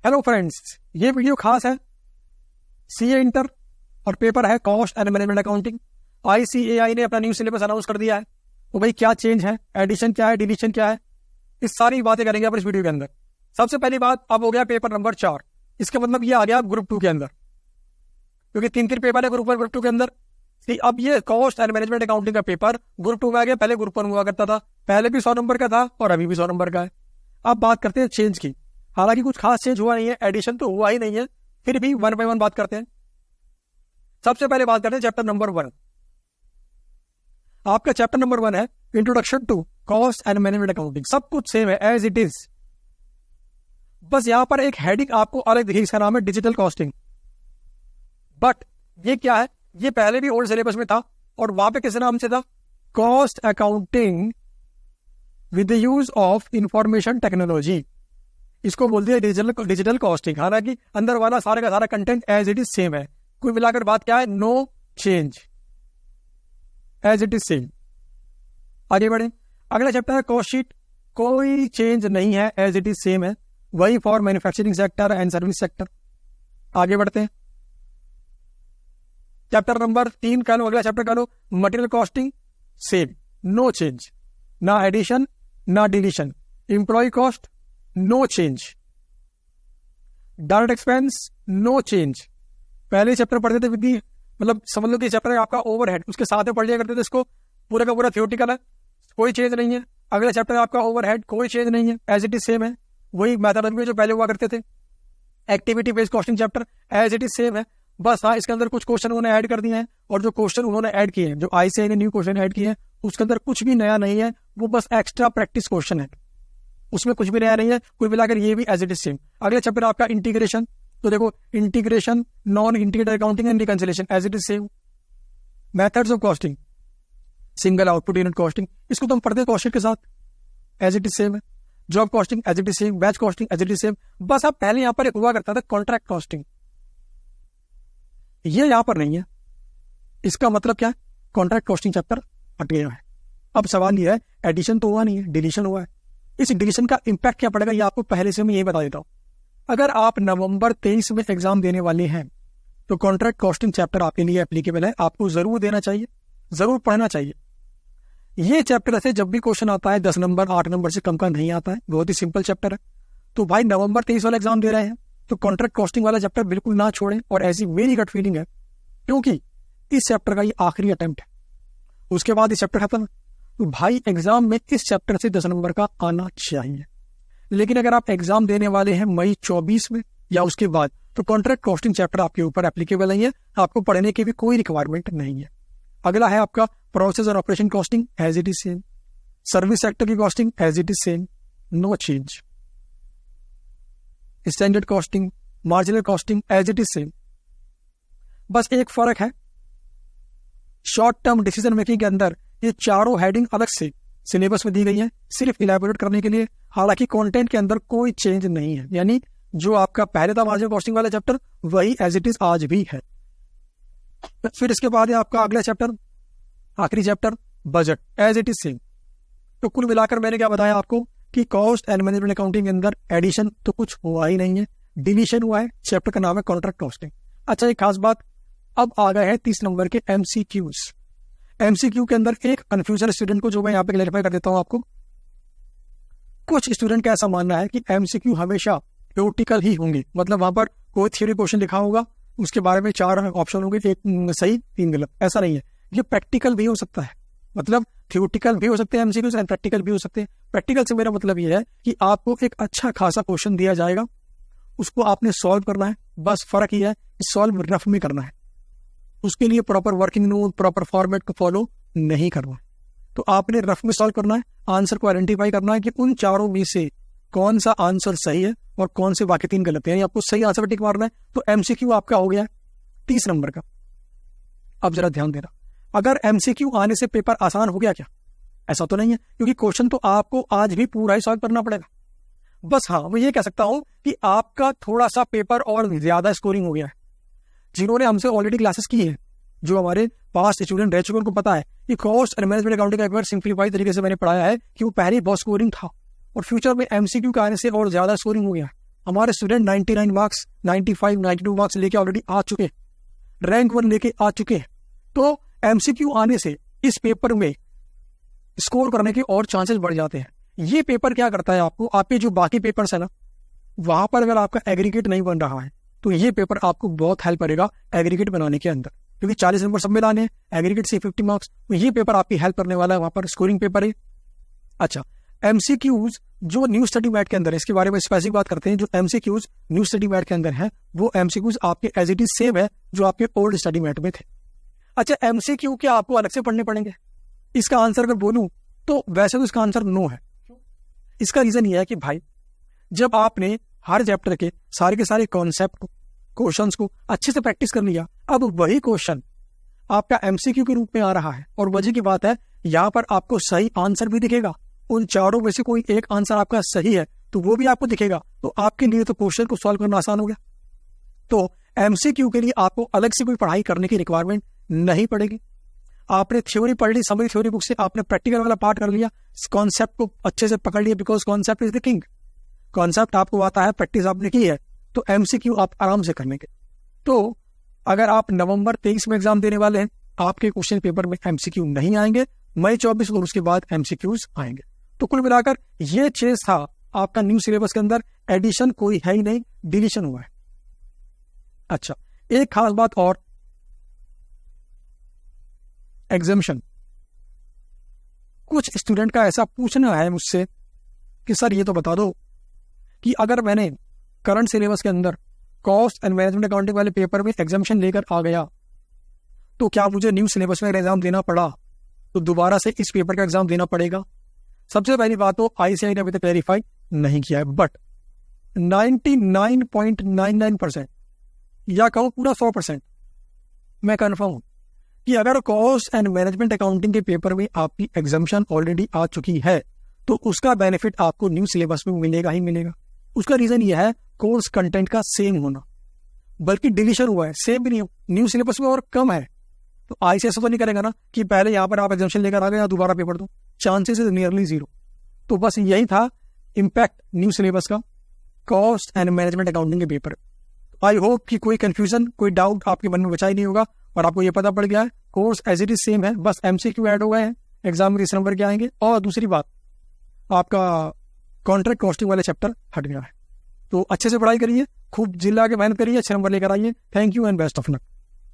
Hello friends, ये video खास है सीए इंटर और पेपर है cost and management accounting. ICAI ने अपना न्यू सिलेबस अनाउंस कर दिया है। तो भाई क्या चेंज है, एडिशन क्या है, डिलीशन क्या है, इस सारी बातें करेंगे अपन इस वीडियो के अंदर। सबसे पहली बात, अब हो गया पेपर नंबर 4। इसका मतलब ये आ गया ग्रुप 2 के अंदर, क्योंकि 3 पेपर है ग्रुप 1 ग्रुप 2 के अंदर। अब ये कॉस्ट एंड मैनेजमेंट अकाउंटिंग का पेपर ग्रुप 2 में आ गया। पहले ग्रुप 1 हुआ करता था, पहले भी 100 नंबर का था और अभी भी 100 नंबर का है। अब बात करते हैं चेंज की। हालांकि कुछ खास चेंज हुआ नहीं है, एडिशन तो हुआ ही नहीं है, फिर भी 1 बाय 1 बात करते हैं। सबसे पहले बात करते हैं चैप्टर नंबर 1। आपका चैप्टर नंबर 1 है introduction to cost and management accounting. सब कुछ सेम है एज इट इज, बस यहां पर एक हेडिंग आपको अलग दिखेगी, इसका नाम है डिजिटल कॉस्टिंग। बट ये क्या है, ये पहले भी ओल्ड सिलेबस में था और वहां पे किस नाम से था, cost accounting with the use of information technology. इसको बोलते हैं डिजिटल कॉस्टिंग। हालांकि अंदर वाला सारे का सारा content as it is same है। कुल मिलाकर बात क्या है, no change, as it is same. आगे बढ़े, अगला चैप्टर है कॉस्ट शीट। कोई चेंज नहीं है, एज इट इज सेम है, वही for manufacturing sector and service sector. आगे बढ़ते हैं चैप्टर नंबर 3 का लो, अगला चैप्टर का लो material costing. Same, no change, ना एडिशन ना deletion. Employ cost no change, direct expense no change. पहले चैप्टर पढ़ते थे विद, मतलब समझ लो कि चैप्टर है आपका ओवरहेड, उसके साथ में पढ़ लिया करते थे इसको। पूरा का पूरा थ्योरेटिकल है, कोई चेंज नहीं है। अगला चैप्टर है आपका ओवरहेड, कोई चेंज नहीं है, एज इट इज सेम है, वही मैथडोलॉजी जो पहले हुआ करते थे। Activity based costing chapter as it is same है, बस हाँ इसके अंदर कुछ क्वेश्चन उन्होंने ऐड कर दिए हैं। और जो क्वेश्चन उन्होंने ऐड किए हैं, जो आईसीएआई ने न्यू क्वेश्चन ऐड किए हैं, उसके अंदर कुछ भी नया नहीं है, वो बस एक्स्ट्रा प्रैक्टिस क्वेश्चन है, उसमें कुछ भी नया नहीं है। कुल मिलाकर ये भी एज इट इज सेम। अगला चैप्टर आपका इंटीग्रेशन। तो देखो, integration, non integrated accounting and reconciliation as it is same. Methods of costing, single output unit costing, इसको तो हम पढ़ते हैं कॉस्टिंग के साथ, एज इट इज सेम है। Job costing as it is same, batch costing as it is same. बस अब पहले यहां पर एक हुआ करता था कॉन्ट्रैक्ट कॉस्टिंग, ये यहां पर नहीं है। इसका मतलब क्या है, कॉन्ट्रैक्ट कॉस्टिंग चैप्टर हट गया है। अब सवाल ये है, एडिशन तो हुआ नहीं है, डिलीशन हुआ है। इस डिलीशन का इंपैक्ट क्या पड़ेगा, ये आपको पहले से मैं ये बता देता हूं। अगर आप नवंबर 23 में एग्जाम देने वाले हैं तो कॉन्ट्रैक्ट कॉस्टिंग चैप्टर आपके लिए एप्लीकेबल है, आपको जरूर देना चाहिए, जरूर पढ़ना चाहिए। ये चैप्टर से जब भी क्वेश्चन आता है 10 नंबर 8 नंबर से कम का नहीं आता है, बहुत ही सिंपल चैप्टर है। तो भाई नवंबर 23 वाला एग्जाम दे रहे हैं तो कॉन्ट्रैक्ट कॉस्टिंग वाला चैप्टर बिल्कुल ना छोड़ें। और ऐसी मेरी गट फीलिंग है, क्योंकि इस चैप्टर का ये आखिरी अटेम्प्ट है, उसके बाद इस चैप्टर खत्म है। तो भाई एग्जाम में इस चैप्टर से 10 नंबर का आना चाहिए। लेकिन अगर आप एग्जाम देने वाले हैं मई 24 में या उसके बाद, तो कॉन्ट्रैक्ट कॉस्टिंग चैप्टर आपके ऊपर एप्लीकेबल नहीं है, आपको पढ़ने की भी कोई रिक्वायरमेंट नहीं है। अगला है आपका प्रोसेस और operation costing as it is same. Service sector की costing as it is same, no change. Standard costing, marginal costing as it is same. बस एक फर्क है, शॉर्ट टर्म डिसीजन मेकिंग के अंदर ये चारों हेडिंग अलग से सिलेबस में दी गई है, सिर्फ इलैबोरेट करने के लिए। हालांकि कंटेंट के अंदर कोई चेंज नहीं है, यानी जो आपका पहले था मार्जिनल कॉस्टिंग वाला चैप्टर, वही एज इट इज आज भी है। फिर इसके बाद है आपका अगला चैप्टर, आखिरी chapter, budget as it is same. तो कुल मिलाकर मैंने क्या बताया आपको कि कॉस्ट एंड मैनेजमेंट अकाउंटिंग के अंदर एडिशन तो कुछ हुआ ही नहीं है, डिलीशन हुआ है। चैप्टर का नाम है कॉन्ट्रैक्ट कॉस्टिंग। अच्छा, एक खास बात, अब आ गए हैं 30 नंबर के एमसीक्यूज। एमसीक्यू के अंदर एक कंफ्यूजन स्टूडेंट को जो मैं यहाँ पे क्लैरिफाई कर देता हूँ आपको। कुछ स्टूडेंट का ऐसा मानना है कि एमसीक्यू हमेशा थ्योरेटिकल ही होंगे, मतलब वहां पर कोई थ्योरी क्वेश्चन लिखा होगा, उसके बारे में 4 ऑप्शन होंगे, 1 सही 3 गलत। ऐसा नहीं है, ये प्रैक्टिकल भी हो सकता है, मतलब थ्योरेटिकल भी हो सकते हैं एमसीक्यूज एंड प्रैक्टिकल भी हो सकते हैं। प्रैक्टिकल से मेरा मतलब ये है कि आपको एक अच्छा खासा क्वेश्चन दिया जाएगा, उसको आपने सॉल्व करना है। बस फर्क ये है, सॉल्व रफ में करना है, उसके लिए proper working note, proper format को फॉलो नहीं करना है। तो आपने रफ में सॉल्व करना है, आंसर को आइडेंटिफाई करना है कि उन चारों में से कौन सा आंसर सही है और कौन से बाकी 3 गलत है, यानी आपको सही आंसर पर टिक मारना है। तो एमसीक्यू आपका हो गया 30 नंबर का। अब जरा ध्यान देना, अगर एमसीक्यू आने से पेपर आसान हो गया क्या, ऐसा तो नहीं है, क्योंकि क्वेश्चन तो आपको आज भी पूरा ही सॉल्व करना पड़ेगा। बस हाँ, मैं ये कह सकता हूं कि आपका थोड़ा सा पेपर और ज्यादा स्कोरिंग हो गया है। जिन्होंने हमसे ऑलरेडी क्लासेस की है, जो हमारे पास स्टूडेंट रह चुके, उनको पता है कि कॉस्ट एंड मैनेजमेंट अकाउंटिंग का पेपर सिंप्लीफाइड तरीके से मैंने पढ़ाया है कि वो पहले बहुत स्कोरिंग था और फ्यूचर में एमसीक्यू का आने से और ज्यादा स्कोरिंग हो गया। हमारे स्टूडेंट 99 मार्क्स, 95, 92 मार्क्स लेके ऑलरेडी आ चुके हैं, रैंक 1 लेके आ चुके हैं। तो एमसीक्यू आने से इस पेपर में स्कोर करने के और चांसेस बढ़ जाते हैं। ये पेपर क्या करता है आपको, आपके जो बाकी पेपर्स है ना, वहां पर अगर आपका एग्रीगेट नहीं बन रहा है तो ये पेपर आपको बहुत हेल्प करेगा एग्रीगेट बनाने के अंदर, क्योंकि 40 नंबर सब में लाने हैं, एग्रीगेट से 50 मार्क्स, तो ये पेपर आपकी हेल्प करने वाला है, वहां पर स्कोरिंग पेपर है। अच्छा, एमसीक्यूज जो न्यू स्टडी मैट के अंदर है, इसके बारे में स्पेसिफिक बात करते हैं। जो एमसीक्यूज न्यू स्टडी मैट के अंदर है वो एमसीक्यूज आपके एज इट इज सेम है जो आपके ओल्ड स्टडी मैट में थे। अच्छा, एमसीक्यू क्या आपको अलग से पढ़ने पड़ेंगे? इसका आंसर अगर बोलूं तो वैसे तो इसका आंसर नो है। इसका रीजन ये है कि भाई जब आपने हर चैप्टर के सारे कॉन्सेप्ट को, क्वेश्चंस को अच्छे से प्रैक्टिस कर लिया, अब वही क्वेश्चन आपका एमसीक्यू के रूप में आ रहा है, और वजह की बात है यहाँ पर आपको सही आंसर भी दिखेगा। उन चारों में से कोई एक आंसर आपका सही है तो वो भी आपको दिखेगा, तो आपके लिए तो क्वेश्चन को सॉल्व करना आसान हो गया। तो एमसीक्यू के लिए आपको अलग से कोई पढ़ाई करने की रिक्वायरमेंट नहीं पड़ेगी। आपने थ्योरी पढ़ ली, समरी थ्योरी बुक से आपने प्रैक्टिकल वाला पार्ट कर लिया, कॉन्सेप्ट को अच्छे से पकड़ लिया, because concept is the king. Concept आपको आता है, प्रैक्टिस आपने की है, तो एमसीक्यू आप आराम से कर लेंगे। तो अगर आप नवंबर 23 में एग्जाम देने वाले हैं, आपके क्वेश्चन पेपर में एमसीक्यू नहीं आएंगे, मई 24 और उसके बाद एमसीक्यूज आएंगे। तो कुल मिलाकर ये चीज था आपका न्यू सिलेबस के अंदर, एडिशन कोई है ही नहीं, डिलीशन हुआ है। अच्छा, एक खास बात और, एग्जामिशन। कुछ स्टूडेंट का ऐसा पूछना है मुझसे कि सर ये तो बता दो कि अगर मैंने करंट सिलेबस के अंदर कॉस्ट एंड मैनेजमेंट अकाउंटिंग वाले पेपर में एग्जामिशन लेकर आ गया तो क्या मुझे न्यू सिलेबस में एग्जाम देना पड़ा तो दोबारा से इस पेपर का एग्जाम देना पड़ेगा? सबसे पहली बात तो आईसीएआई ने अभी तक क्लैरिफाई नहीं किया है, बट 99.99% या कहूं पूरा 100% मैं कन्फर्म हूं कि अगर कॉस्ट एंड मैनेजमेंट अकाउंटिंग के पेपर में आपकी एग्जामिशन ऑलरेडी आ चुकी है तो उसका बेनिफिट आपको न्यू सिलेबस में मिलेगा ही मिलेगा। उसका रीजन यह है कोर्स कंटेंट का सेम होना, बल्कि डिलीशन हुआ है, सेम भी नहीं हो, न्यू सिलेबस में और कम है। तो आईसीएस तो नहीं करेगा ना कि पहले यहाँ पर आप एग्जामिशन लेकर आ गए या दोबारा पेपर दो, चांसेस इज नियरली 0। तो बस यही था इम्पैक्ट न्यू सिलेबस का कॉस्ट एंड मैनेजमेंट अकाउंटिंग के पेपर। आई होप कि कोई कंफ्यूजन, कोई डाउट आपके मन में बचा ही नहीं होगा और आपको ये पता पड़ गया है course as it is same है, बस एमसीक्यू ऐड हो गए हैं, एग्जाम में किस नंबर के आएंगे। और दूसरी बात, आपका कॉन्ट्रैक्ट कॉस्टिंग वाले चैप्टर हट गया है। तो अच्छे से पढ़ाई करिए, खूब जिला के मेहनत करिए, अच्छे नंबर लेकर आइए। Thank you and best of luck.